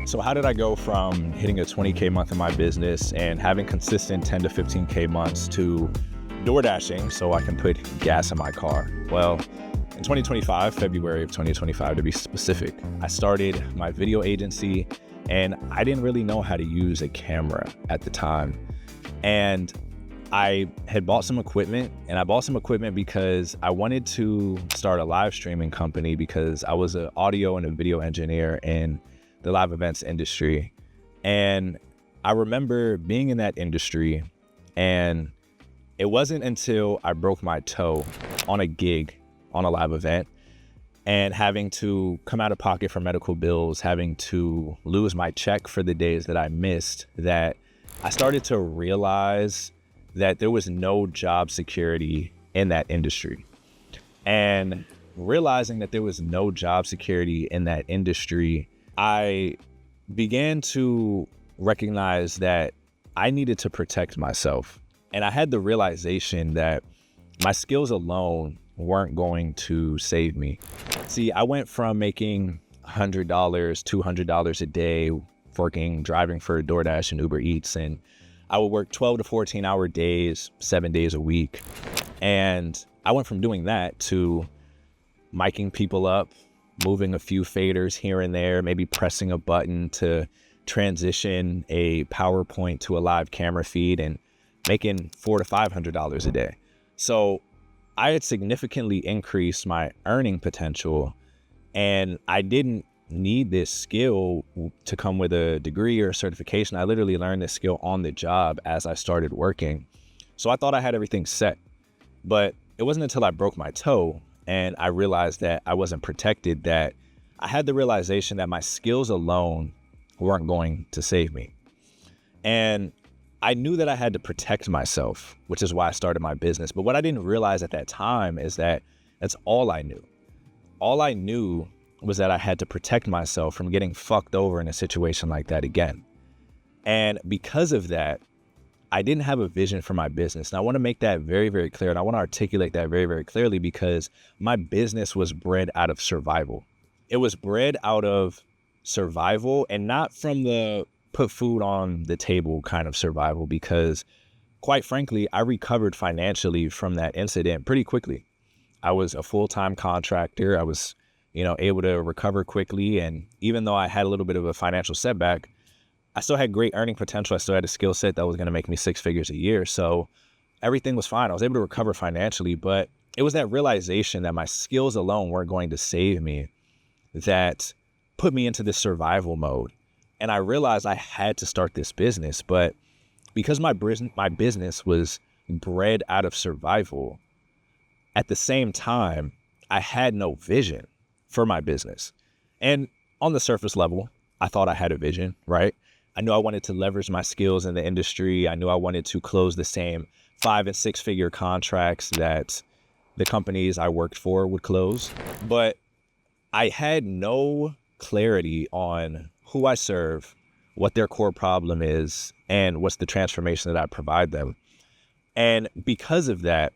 So how did I go from hitting a 20K month in my business and having consistent 10 to 15K months to DoorDashing so I can put gas in my car? Well, in 2025, February of 2025 to be specific, I started my video agency and I didn't really know how to use a camera at the time. And I had bought some equipment, and I bought some equipment because I wanted to start a live streaming company because I was an audio and a video engineer in the live events industry. And I remember being in that industry, and it wasn't until I broke my toe on a gig on a live event and having to come out of pocket for medical bills, having to lose my check for the days that I missed, that I started to realize that there was no job security in that industry. And realizing that there was no job security in that industry, I began to recognize that I needed to protect myself. And I had the realization that my skills alone weren't going to save me. See, I went from making $100, $200 a day, driving for DoorDash and Uber Eats, and I would work 12 to 14 hour days, 7 days a week. And I went from doing that to miking people up, moving a few faders here and there, maybe pressing a button to transition a PowerPoint to a live camera feed and making $400 to $500 a day. So I had significantly increased my earning potential, and I didn't need this skill to come with a degree or certification. I literally learned this skill on the job as I started working. So I thought I had everything set, but it wasn't until I broke my toe and I realized that I wasn't protected that I had the realization that my skills alone weren't going to save me. And I knew that I had to protect myself, which is why I started my business. But what I didn't realize at that time is that that's all I knew. All I knew was that I had to protect myself from getting fucked over in a situation like that again. And because of that, I didn't have a vision for my business. And I want to make that very, very clear. And I want to articulate that very, very clearly because my business was bred out of survival. It was bred out of survival and not from the put food on the table kind of survival, because quite frankly, I recovered financially from that incident pretty quickly. I was a full-time contractor. I was, able to recover quickly. And even though I had a little bit of a financial setback, I still had great earning potential. I still had a skill set that was going to make me 6 figures a year. So everything was fine. I was able to recover financially, but it was that realization that my skills alone weren't going to save me that put me into this survival mode. And I realized I had to start this business, but because my business was bred out of survival, at the same time, I had no vision for my business. And on the surface level, I thought I had a vision, right? I knew I wanted to leverage my skills in the industry. I knew I wanted to close the same 5 and 6 figure contracts that the companies I worked for would close. But I had no clarity on who I serve, what their core problem is, and what's the transformation that I provide them. And because of that,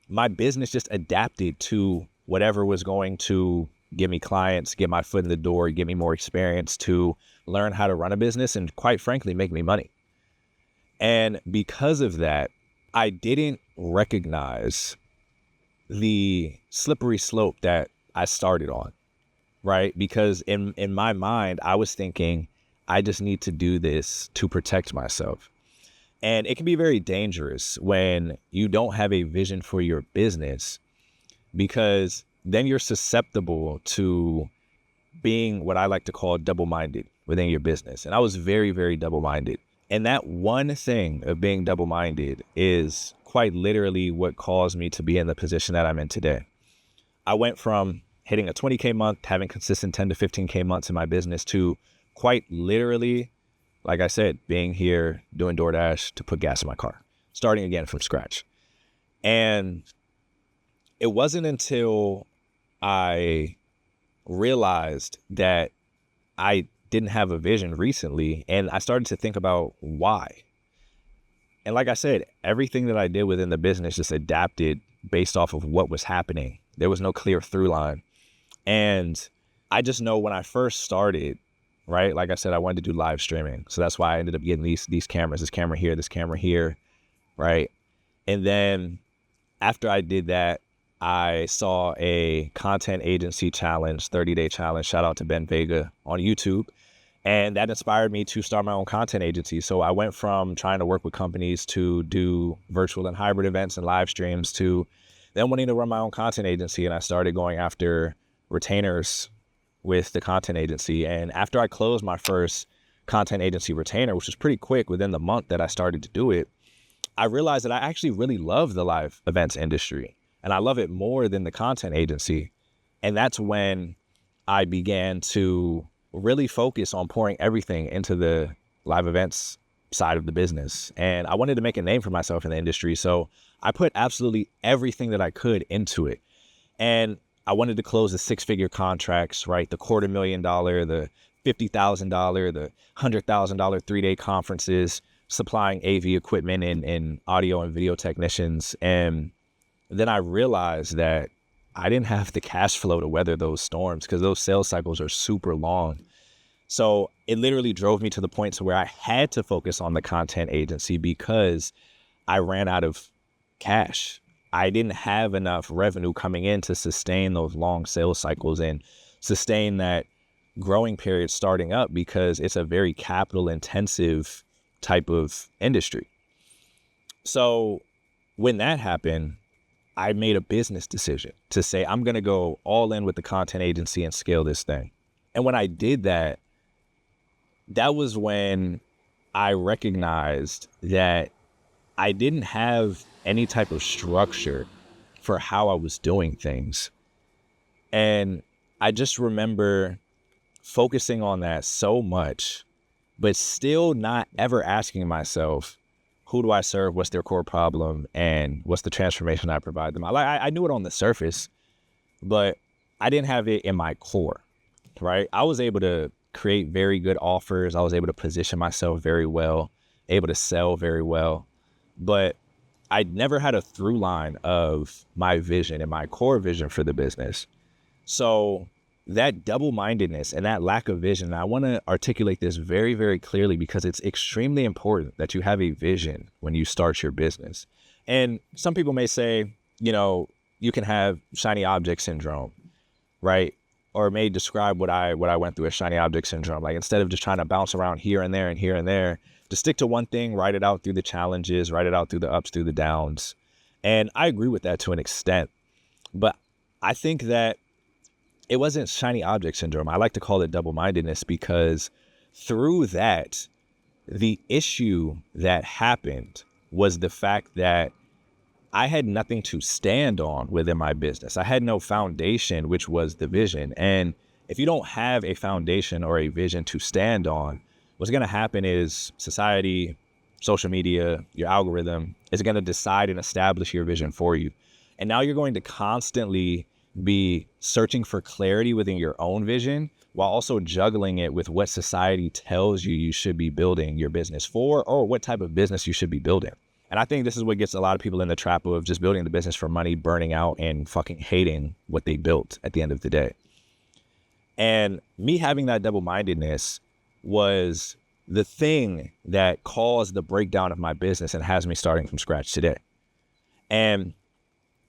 my business just adapted to whatever was going to give me clients, get my foot in the door, give me more experience to learn how to run a business and, quite frankly, make me money. And because of that, I didn't recognize the slippery slope that I started on. Right? Because in my mind, I was thinking, I just need to do this to protect myself. And it can be very dangerous when you don't have a vision for your business, because then you're susceptible to being what I like to call double-minded within your business. And I was very, very double-minded. And that one thing of being double-minded is quite literally what caused me to be in the position that I'm in today. I went from hitting a 20K month, having consistent 10 to 15K months in my business to quite literally, like I said, being here, doing DoorDash to put gas in my car, starting again from scratch. And it wasn't until I realized that I didn't have a vision recently, and I started to think about why. And like I said, everything that I did within the business just adapted based off of what was happening. There was no clear through line. And I just know when I first started, right? Like I said, I wanted to do live streaming. So that's why I ended up getting these cameras, this camera here, right? And then after I did that, I saw a content agency challenge, 30-day challenge. Shout out to Ben Vega on YouTube. And that inspired me to start my own content agency. So I went from trying to work with companies to do virtual and hybrid events and live streams to then wanting to run my own content agency. And I started going after retainers with the content agency. And after I closed my first content agency retainer, which was pretty quick within the month that I started to do it, I realized that I actually really love the live events industry and I love it more than the content agency. And that's when I began to really focus on pouring everything into the live events side of the business. And I wanted to make a name for myself in the industry. So I put absolutely everything that I could into it. And I wanted to close the 6-figure contracts, right? The $250,000, the $50,000, the $100,000 3-day conferences, supplying AV equipment and audio and video technicians. And then I realized that I didn't have the cash flow to weather those storms because those sales cycles are super long. So it literally drove me to the point to where I had to focus on the content agency because I ran out of cash. I didn't have enough revenue coming in to sustain those long sales cycles and sustain that growing period starting up because it's a very capital intensive type of industry. So when that happened, I made a business decision to say, I'm going to go all in with the content agency and scale this thing. And when I did that, that was when I recognized that I didn't have any type of structure for how I was doing things. And I just remember focusing on that so much, but still not ever asking myself, who do I serve? What's their core problem? And what's the transformation I provide them? I knew it on the surface, but I didn't have it in my core, right? I was able to create very good offers. I was able to position myself very well, able to sell very well, but I never had a through line of my vision and my core vision for the business. So that double-mindedness and that lack of vision, I want to articulate this very, very clearly because it's extremely important that you have a vision when you start your business. And some people may say, you can have shiny object syndrome, right? Or may describe what I went through as shiny object syndrome. Like instead of just trying to bounce around here and there and here and there, to stick to one thing, write it out through the challenges, write it out through the ups, through the downs. And I agree with that to an extent. But I think that it wasn't shiny object syndrome. I like to call it double-mindedness because through that, the issue that happened was the fact that I had nothing to stand on within my business. I had no foundation, which was the vision. And if you don't have a foundation or a vision to stand on, what's going to happen is society, social media, your algorithm is going to decide and establish your vision for you. And now you're going to constantly be searching for clarity within your own vision while also juggling it with what society tells you should be building your business for or what type of business you should be building. And I think this is what gets a lot of people in the trap of just building the business for money, burning out and fucking hating what they built at the end of the day. And me having that double-mindedness was the thing that caused the breakdown of my business and has me starting from scratch today. And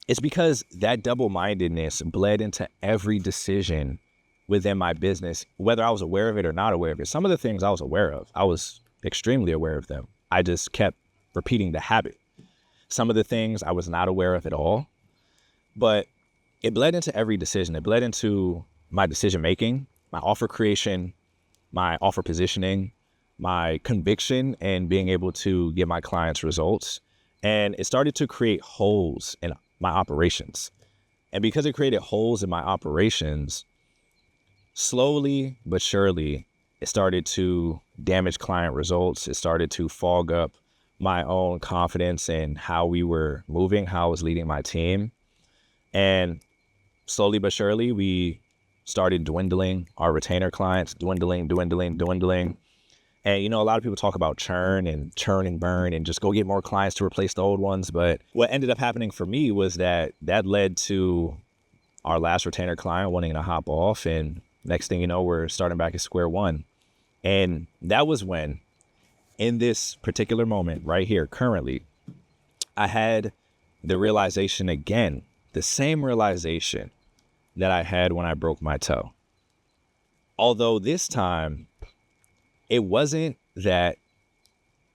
it's because that double-mindedness bled into every decision within my business, whether I was aware of it or not aware of it. Some of the things I was aware of, I was extremely aware of them. I just kept repeating the habit. Some of the things I was not aware of at all, but it bled into every decision. It bled into my decision-making, my offer creation, my offer positioning, my conviction, and being able to give my clients results. And it started to create holes in my operations. And because it created holes in my operations, slowly but surely, it started to damage client results. It started to fog up my own confidence in how we were moving, how I was leading my team. And slowly but surely, we started dwindling our retainer clients, dwindling. And, a lot of people talk about churn and burn and just go get more clients to replace the old ones. But what ended up happening for me was that led to our last retainer client wanting to hop off. And next thing you know, we're starting back at square one. And that was when, in this particular moment right here, currently, I had the realization again, the same realization that I had when I broke my toe. Although this time, it wasn't that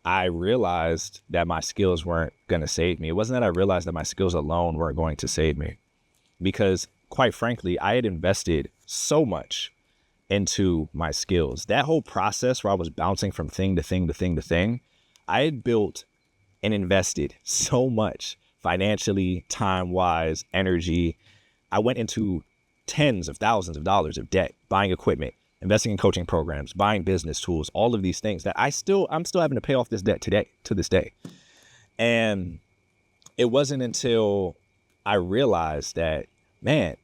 I realized that my skills weren't going to save me. It wasn't that I realized that my skills alone weren't going to save me. Because quite frankly, I had invested so much into my skills. That whole process where I was bouncing from thing to thing to thing to thing, I had built and invested so much financially, time-wise, energy. I went into tens of thousands of dollars of debt, buying equipment, investing in coaching programs, buying business tools, all of these things that I'm still having to pay off this debt to this day. And it wasn't until I realized that, man,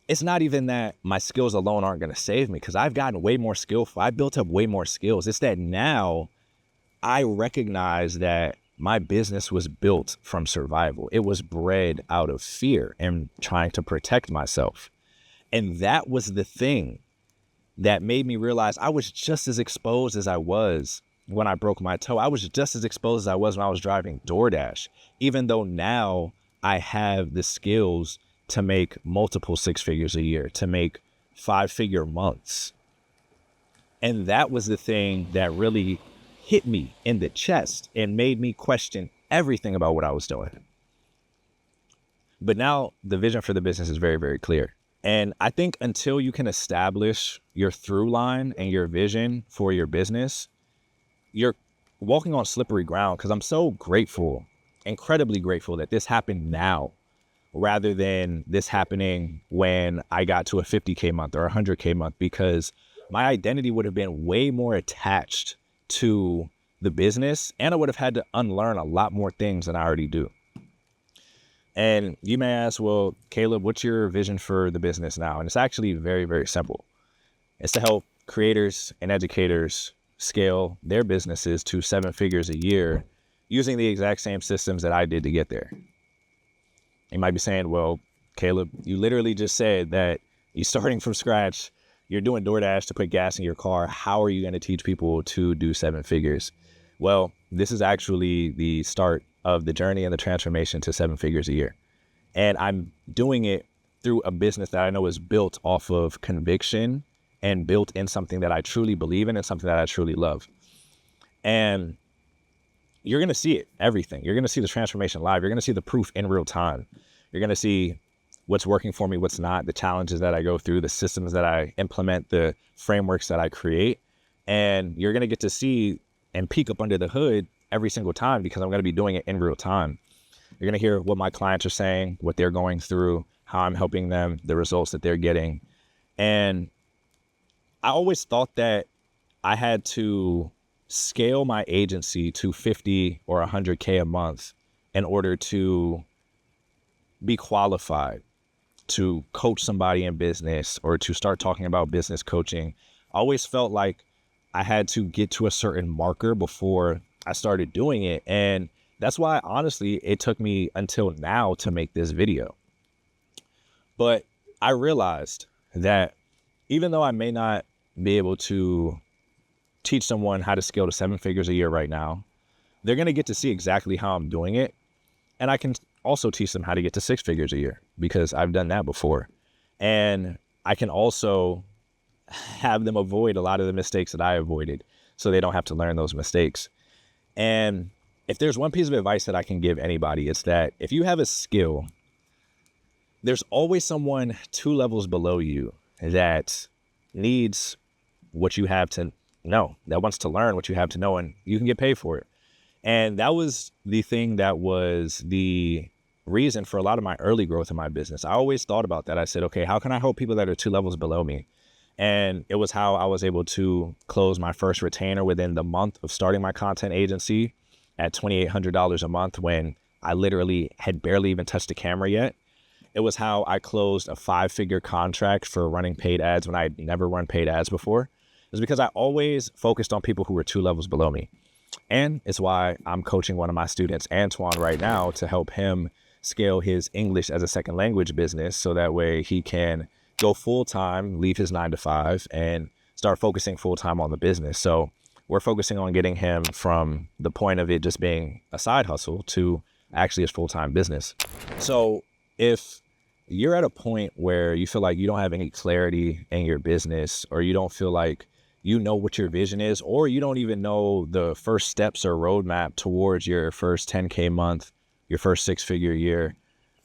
it's not even that my skills alone aren't going to save me, because I've gotten way more skillful. I built up way more skills. It's that now I recognize that my business was built from survival. It was bred out of fear and trying to protect myself. And that was the thing that made me realize I was just as exposed as I was when I broke my toe. I was just as exposed as I was when I was driving DoorDash, even though now I have the skills to make multiple six figures a year, to make 5-figure months. And that was the thing that really hit me in the chest and made me question everything about what I was doing. But now the vision for the business is very, very clear. And I think until you can establish your through line and your vision for your business, you're walking on slippery ground, because I'm so grateful, incredibly grateful that this happened now, rather than this happening when I got to a 50K month or 100K month, because my identity would have been way more attached to the business, and I would have had to unlearn a lot more things than I already do. And you may ask, well, Caleb, what's your vision for the business now? And it's actually very, very simple. It's to help creators and educators scale their businesses to 7 figures a year using the exact same systems that I did to get there. You might be saying, well, Caleb, you literally just said that you're starting from scratch. You're doing DoorDash to put gas in your car. How are you going to teach people to do 7 figures? Well, this is actually the start of the journey and the transformation to 7 figures a year. And I'm doing it through a business that I know is built off of conviction and built in something that I truly believe in and something that I truly love. And you're going to see it, everything. You're going to see the transformation live. You're going to see the proof in real time. You're going to see what's working for me, what's not, the challenges that I go through, the systems that I implement, the frameworks that I create. And you're going to get to see and peek up under the hood every single time, because I'm going to be doing it in real time. You're going to hear what my clients are saying, what they're going through, how I'm helping them, the results that they're getting. And I always thought that I had to scale my agency to 50 or 100K a month in order to be qualified to coach somebody in business or to start talking about business coaching. I always felt like I had to get to a certain marker before I started doing it. And that's why, honestly, it took me until now to make this video. But I realized that even though I may not be able to teach someone how to scale to 7 figures a year right now, they're going to get to see exactly how I'm doing it. And I can also teach them how to get to 6 figures a year, because I've done that before. And I can also have them avoid a lot of the mistakes that I avoided, so they don't have to learn those mistakes. And if there's one piece of advice that I can give anybody, it's that if you have a skill, there's always someone 2 levels below you that needs what you have to know, that wants to learn what you have to know, and you can get paid for it. And that was the thing that was the reason for a lot of my early growth in my business. I always thought about that. I said, okay, how can I help people that are 2 levels below me? And it was how I was able to close my first retainer within the month of starting my content agency at $2,800 a month, when I literally had barely even touched the camera yet. It was how I closed a 5-figure contract for running paid ads when I had never run paid ads before. It was because I always focused on people who were 2 levels below me. And it's why I'm coaching one of my students, Antoine, right now to help him scale his English as a second language business, so that way he can go full time, leave his 9 to 5, and start focusing full time on the business. So we're focusing on getting him from the point of it just being a side hustle to actually his full-time business. So if you're at a point where you feel like you don't have any clarity in your business, or you don't feel like you know what your vision is, or you don't even know the first steps or roadmap towards your first 10K month, your first 6-figure year,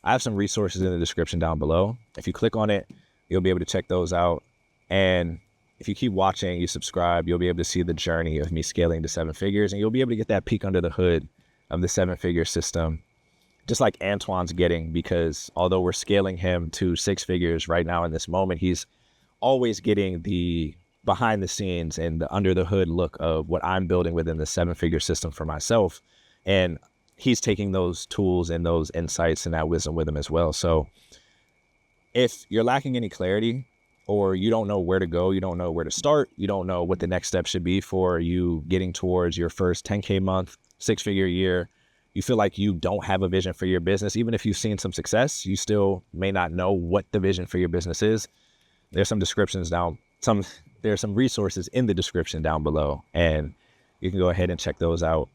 I have some resources in the description down below. If you click on it, you'll be able to check those out. And if you keep watching, you subscribe, you'll be able to see the journey of me scaling to 7 figures, and you'll be able to get that peek under the hood of the 7-figure system, just like Antoine's getting, because although we're scaling him to 6 figures right now in this moment, he's always getting the behind the scenes and the under the hood look of what I'm building within the 7-figure system for myself. And he's taking those tools and those insights and that wisdom with him as well. So if you're lacking any clarity, or you don't know where to go, you don't know where to start, you don't know what the next step should be for you getting towards your first 10K month, 6-figure year, you feel like you don't have a vision for your business, even if you've seen some success, you still may not know what the vision for your business is. There's some resources in the description down below, and you can go ahead and check those out.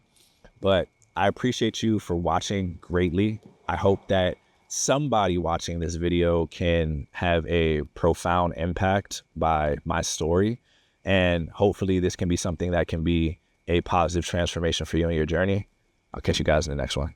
But I appreciate you for watching greatly. I hope that somebody watching this video can have a profound impact by my story. And hopefully this can be something that can be a positive transformation for you in your journey. I'll catch you guys in the next one.